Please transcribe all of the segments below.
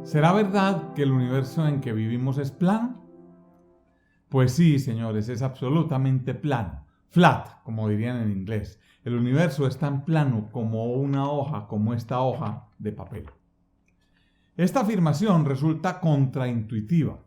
¿Será verdad que el universo en que vivimos es plano? Pues sí, señores, es absolutamente plano. Flat, como dirían en inglés. El universo es tan plano como una hoja, como esta hoja de papel. Esta afirmación resulta contraintuitiva.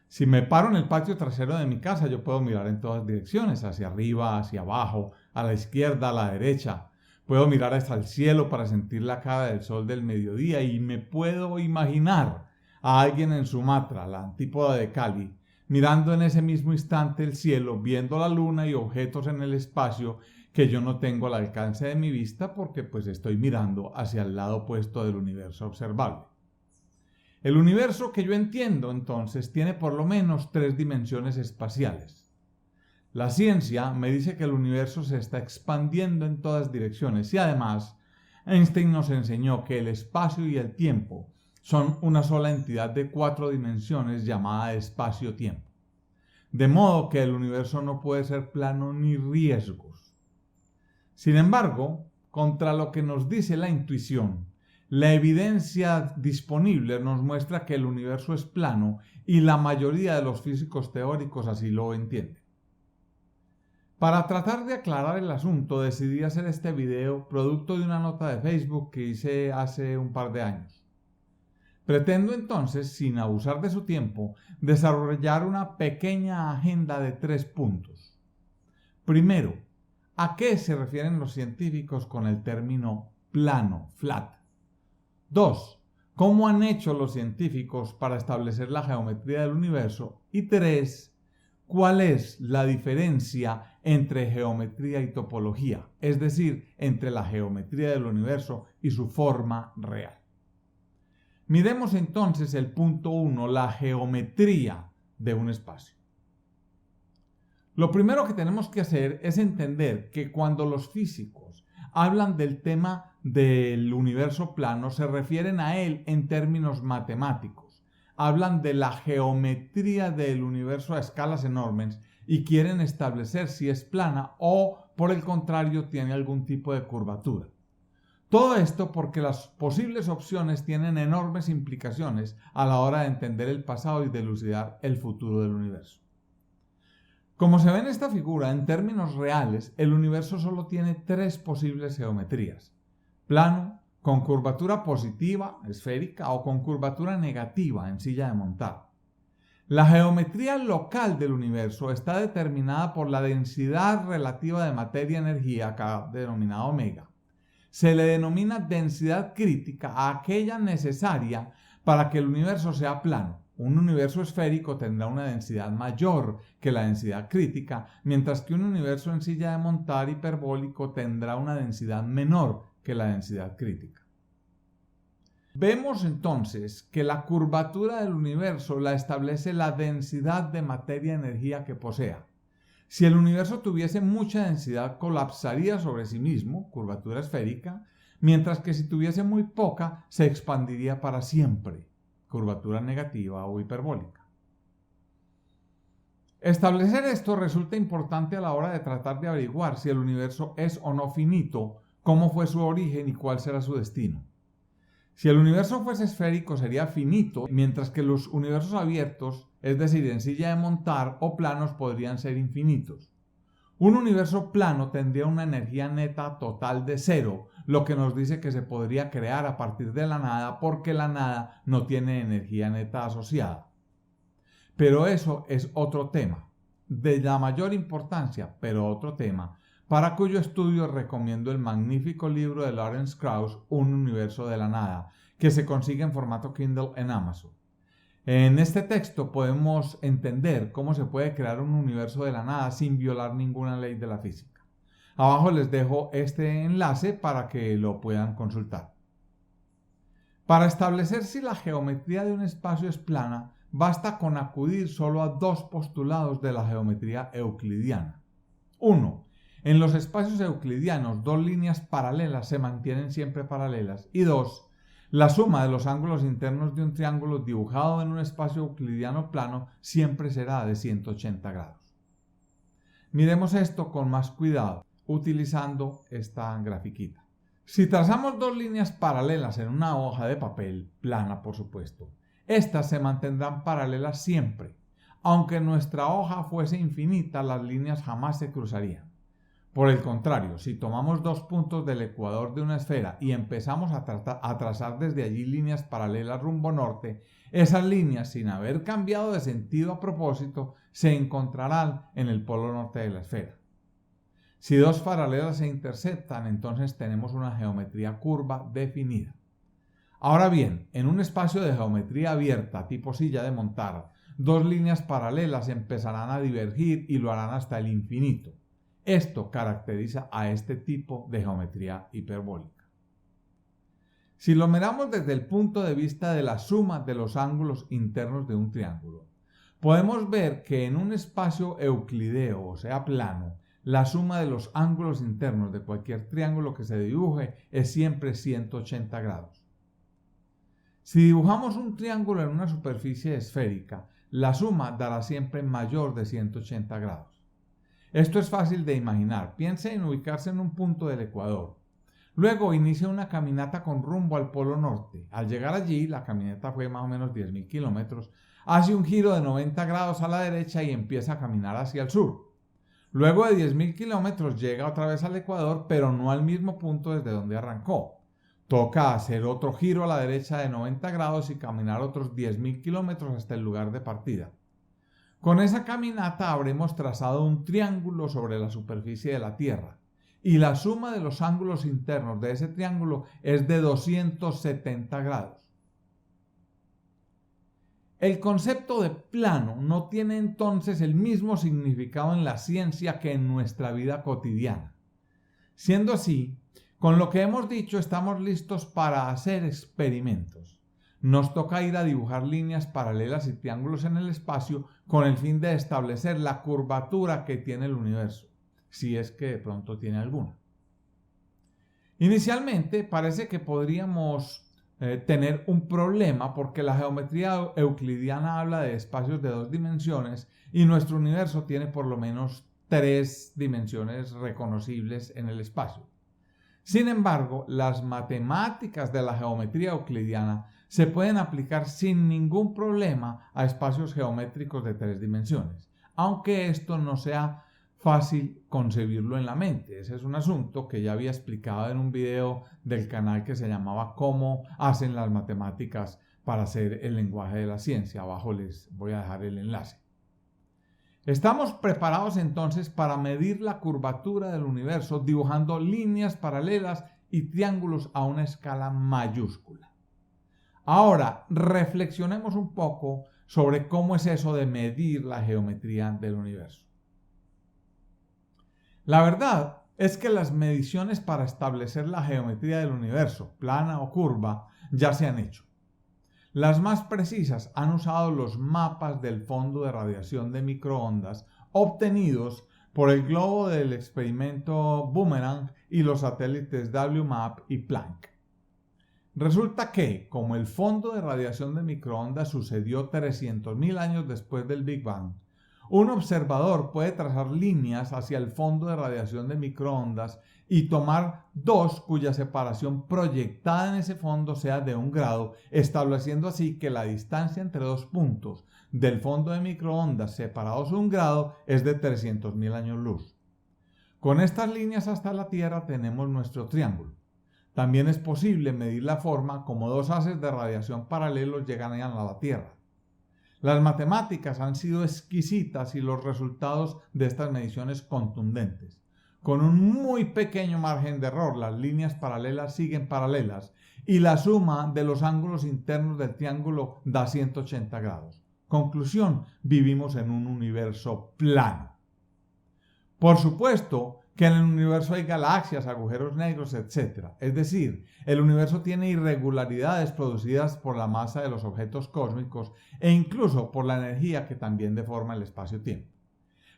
Si me paro en el patio trasero de mi casa, yo puedo mirar en todas direcciones, hacia arriba, hacia abajo, a la izquierda, a la derecha. Puedo mirar hasta el cielo para sentir la cara del sol del mediodía y me puedo imaginar a alguien en Sumatra, la antípoda de Cali, mirando en ese mismo instante el cielo, viendo la luna y objetos en el espacio que yo no tengo al alcance de mi vista porque pues estoy mirando hacia el lado opuesto del universo observable. El universo que yo entiendo, entonces, tiene por lo menos 3 dimensiones espaciales. La ciencia me dice que el universo se está expandiendo en todas direcciones y además Einstein nos enseñó que el espacio y el tiempo son una sola entidad de 4 dimensiones llamada espacio-tiempo. De modo que el universo no puede ser plano ni riesgos. Sin embargo, contra lo que nos dice la intuición, la evidencia disponible nos muestra que el universo es plano y la mayoría de los físicos teóricos así lo entienden. Para tratar de aclarar el asunto, decidí hacer este video producto de una nota de Facebook que hice hace un par de años. Pretendo entonces, sin abusar de su tiempo, desarrollar una pequeña agenda de 3 puntos. Primero, ¿a qué se refieren los científicos con el término plano, flat? 2. ¿Cómo han hecho los científicos para establecer la geometría del universo? Y 3. ¿Cuál es la diferencia entre geometría y topología? Es decir, entre la geometría del universo y su forma real. Miremos entonces el punto 1, la geometría de un espacio. Lo primero que tenemos que hacer es entender que cuando los físicos hablan del tema del universo plano, se refieren a él en términos matemáticos. Hablan de la geometría del universo a escalas enormes y quieren establecer si es plana o, por el contrario, tiene algún tipo de curvatura. Todo esto porque las posibles opciones tienen enormes implicaciones a la hora de entender el pasado y de elucidar el futuro del universo. Como se ve en esta figura, en términos reales, el universo solo tiene 3 posibles geometrías: plano, con curvatura positiva, esférica, o con curvatura negativa, en silla de montar. La geometría local del universo está determinada por la densidad relativa de materia-energía, acá denominada omega. Se le denomina densidad crítica a aquella necesaria para que el universo sea plano. Un universo esférico tendrá una densidad mayor que la densidad crítica, mientras que un universo en silla de montar hiperbólico tendrá una densidad menor que la densidad crítica. Vemos entonces que la curvatura del universo la establece la densidad de materia-energía que posea. Si el universo tuviese mucha densidad, colapsaría sobre sí mismo, curvatura esférica, mientras que si tuviese muy poca, se expandiría para siempre, curvatura negativa o hiperbólica. Establecer esto resulta importante a la hora de tratar de averiguar si el universo es o no finito, cómo fue su origen y cuál será su destino. Si el universo fuese esférico sería finito, mientras que los universos abiertos, es decir, en silla de montar o planos, podrían ser infinitos. Un universo plano tendría una energía neta total de 0, lo que nos dice que se podría crear a partir de la nada porque la nada no tiene energía neta asociada. Pero eso es otro tema, de la mayor importancia, pero otro tema, para cuyo estudio recomiendo el magnífico libro de Lawrence Krauss, Un universo de la nada, que se consigue en formato Kindle en Amazon. En este texto podemos entender cómo se puede crear un universo de la nada sin violar ninguna ley de la física. Abajo les dejo este enlace para que lo puedan consultar. Para establecer si la geometría de un espacio es plana, basta con acudir solo a 2 postulados de la geometría euclidiana. 1. En los espacios euclidianos, 2 líneas paralelas se mantienen siempre paralelas. Y 2. La suma de los ángulos internos de un triángulo dibujado en un espacio euclidiano plano siempre será de 180 grados. Miremos esto con más cuidado utilizando esta grafiquita. Si trazamos dos líneas paralelas en una hoja de papel, plana por supuesto, estas se mantendrán paralelas siempre. Aunque nuestra hoja fuese infinita, las líneas jamás se cruzarían. Por el contrario, si tomamos dos puntos del ecuador de una esfera y empezamos a trazar desde allí líneas paralelas rumbo norte, esas líneas, sin haber cambiado de sentido a propósito, se encontrarán en el polo norte de la esfera. Si dos paralelas se interceptan, entonces tenemos una geometría curva definida. Ahora bien, en un espacio de geometría abierta, tipo silla de montar, dos líneas paralelas empezarán a divergir y lo harán hasta el infinito. Esto caracteriza a este tipo de geometría hiperbólica. Si lo miramos desde el punto de vista de la suma de los ángulos internos de un triángulo, podemos ver que en un espacio euclideo, o sea plano, la suma de los ángulos internos de cualquier triángulo que se dibuje es siempre 180 grados. Si dibujamos un triángulo en una superficie esférica, la suma dará siempre mayor de 180 grados. Esto es fácil de imaginar. Piense en ubicarse en un punto del ecuador. Luego inicia una caminata con rumbo al polo norte. Al llegar allí, la caminata fue más o menos 10.000 kilómetros, hace un giro de 90 grados a la derecha y empieza a caminar hacia el sur. Luego de 10.000 kilómetros llega otra vez al ecuador, pero no al mismo punto desde donde arrancó. Toca hacer otro giro a la derecha de 90 grados y caminar otros 10.000 kilómetros hasta el lugar de partida. Con esa caminata habremos trazado un triángulo sobre la superficie de la Tierra y la suma de los ángulos internos de ese triángulo es de 270 grados. El concepto de plano no tiene entonces el mismo significado en la ciencia que en nuestra vida cotidiana. Siendo así, con lo que hemos dicho estamos listos para hacer experimentos. Nos toca ir a dibujar líneas paralelas y triángulos en el espacio con el fin de establecer la curvatura que tiene el universo, si es que de pronto tiene alguna. Inicialmente parece que podríamos tener un problema porque la geometría euclidiana habla de espacios de dos dimensiones y nuestro universo tiene por lo menos tres dimensiones reconocibles en el espacio. Sin embargo, las matemáticas de la geometría euclidiana se pueden aplicar sin ningún problema a espacios geométricos de tres dimensiones, aunque esto no sea fácil concebirlo en la mente. Ese es un asunto que ya había explicado en un video del canal que se llamaba ¿Cómo hacen las matemáticas para hacer el lenguaje de la ciencia? Abajo les voy a dejar el enlace. Estamos preparados entonces para medir la curvatura del universo dibujando líneas paralelas y triángulos a una escala mayúscula. Ahora, reflexionemos un poco sobre cómo es eso de medir la geometría del universo. La verdad es que las mediciones para establecer la geometría del universo, plana o curva, ya se han hecho. Las más precisas han usado los mapas del fondo de radiación de microondas obtenidos por el globo del experimento Boomerang y los satélites WMAP y Planck. Resulta que, como el fondo de radiación de microondas sucedió 300.000 años después del Big Bang, un observador puede trazar líneas hacia el fondo de radiación de microondas y tomar dos cuya separación proyectada en ese fondo sea de 1 grado, estableciendo así que la distancia entre dos puntos del fondo de microondas separados 1 grado es de 300.000 años luz. Con estas líneas hasta la Tierra tenemos nuestro triángulo. También es posible medir la forma como dos haces de radiación paralelos llegan a la Tierra. Las matemáticas han sido exquisitas y los resultados de estas mediciones contundentes. Con un muy pequeño margen de error, las líneas paralelas siguen paralelas y la suma de los ángulos internos del triángulo da 180 grados. Conclusión, vivimos en un universo plano. Por supuesto que en el universo hay galaxias, agujeros negros, etc. Es decir, el universo tiene irregularidades producidas por la masa de los objetos cósmicos e incluso por la energía que también deforma el espacio-tiempo.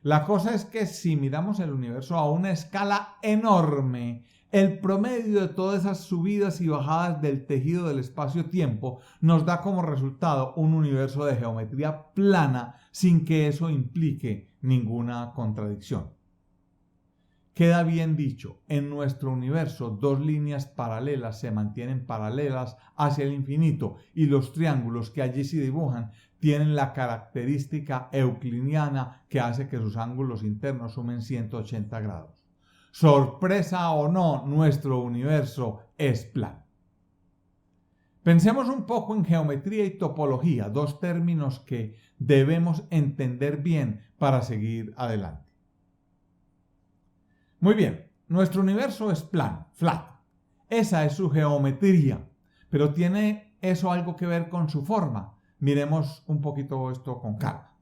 La cosa es que si miramos el universo a una escala enorme, el promedio de todas esas subidas y bajadas del tejido del espacio-tiempo nos da como resultado un universo de geometría plana sin que eso implique ninguna contradicción. queda bien dicho, en nuestro universo dos líneas paralelas se mantienen paralelas hacia el infinito y los triángulos que allí se dibujan tienen la característica euclidiana que hace que sus ángulos internos sumen 180 grados. Sorpresa o no, nuestro universo es plano. Pensemos un poco en geometría y topología, dos términos que debemos entender bien para seguir adelante. Muy bien, nuestro universo es plano, flat. Esa es su geometría, pero ¿tiene eso algo que ver con su forma? Miremos un poquito esto con calma.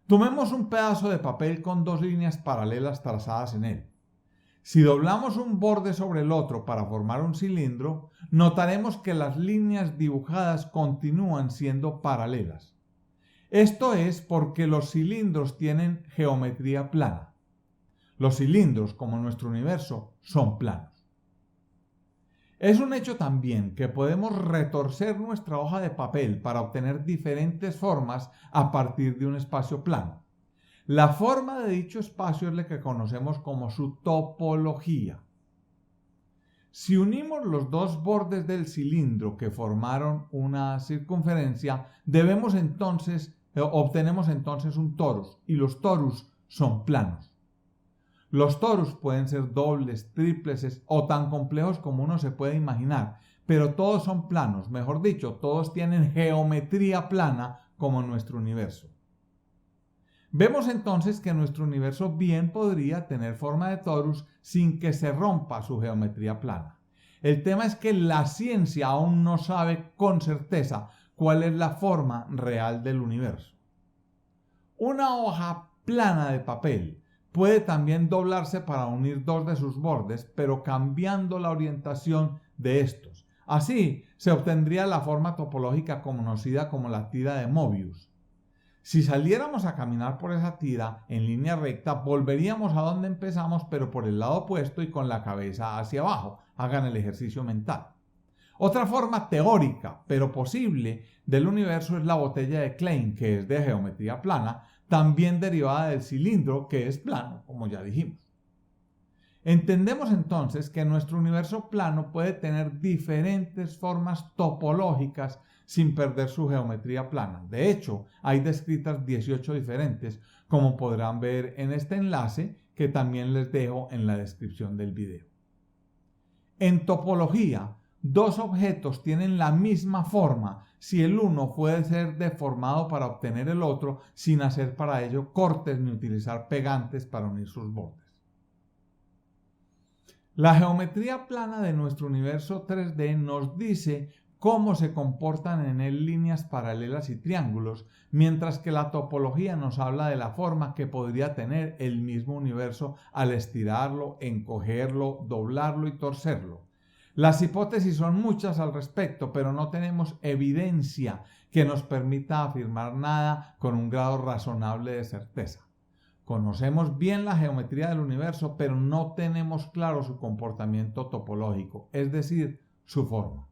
Tomemos un pedazo de papel con dos líneas paralelas trazadas en él. Si doblamos un borde sobre el otro para formar un cilindro, notaremos que las líneas dibujadas continúan siendo paralelas. Esto es porque los cilindros tienen geometría plana. Los cilindros, como nuestro universo, son planos. Es un hecho también que podemos retorcer nuestra hoja de papel para obtener diferentes formas a partir de un espacio plano. La forma de dicho espacio es la que conocemos como su topología. Si unimos los dos bordes del cilindro que formaron una circunferencia, obtenemos entonces un torus, y los torus son planos. Los torus pueden ser dobles, tripleces o tan complejos como uno se puede imaginar, pero todos son planos, mejor dicho, todos tienen geometría plana como nuestro universo. Vemos entonces que nuestro universo bien podría tener forma de torus sin que se rompa su geometría plana. El tema es que la ciencia aún no sabe con certeza cuál es la forma real del universo. Una hoja plana de papel puede también doblarse para unir dos de sus bordes, pero cambiando la orientación de estos. Así se obtendría la forma topológica conocida como la tira de Möbius. Si saliéramos a caminar por esa tira en línea recta, volveríamos a donde empezamos, pero por el lado opuesto y con la cabeza hacia abajo. Hagan el ejercicio mental. Otra forma teórica, pero posible, del universo es la botella de Klein, que es de geometría plana, también derivada del cilindro, que es plano, como ya dijimos. Entendemos entonces que nuestro universo plano puede tener diferentes formas topológicas sin perder su geometría plana. De hecho, hay descritas 18 diferentes, como podrán ver en este enlace que también les dejo en la descripción del video. En topología, dos objetos tienen la misma forma si el uno puede ser deformado para obtener el otro sin hacer para ello cortes ni utilizar pegantes para unir sus bordes. La geometría plana de nuestro universo 3D nos dice cómo se comportan en él líneas paralelas y triángulos, mientras que la topología nos habla de la forma que podría tener el mismo universo al estirarlo, encogerlo, doblarlo y torcerlo. Las hipótesis son muchas al respecto, pero no tenemos evidencia que nos permita afirmar nada con un grado razonable de certeza. Conocemos bien la geometría del universo, pero no tenemos claro su comportamiento topológico, es decir, su forma.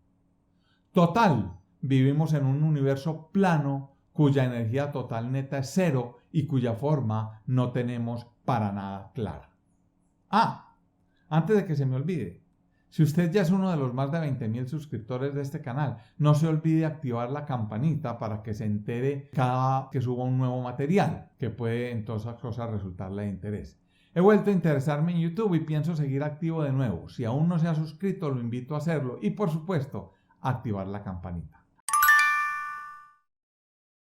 Total, vivimos en un universo plano cuya energía total neta es cero y cuya forma no tenemos para nada clara. Antes de que se me olvide, si usted ya es uno de los más de 20,000 suscriptores de este canal, no se olvide activar la campanita para que se entere cada que suba un nuevo material, que puede en todas esas cosas resultarle de interés. He vuelto a interesarme en YouTube y pienso seguir activo de nuevo. Si aún no se ha suscrito, lo invito a hacerlo y, por supuesto, activar la campanita.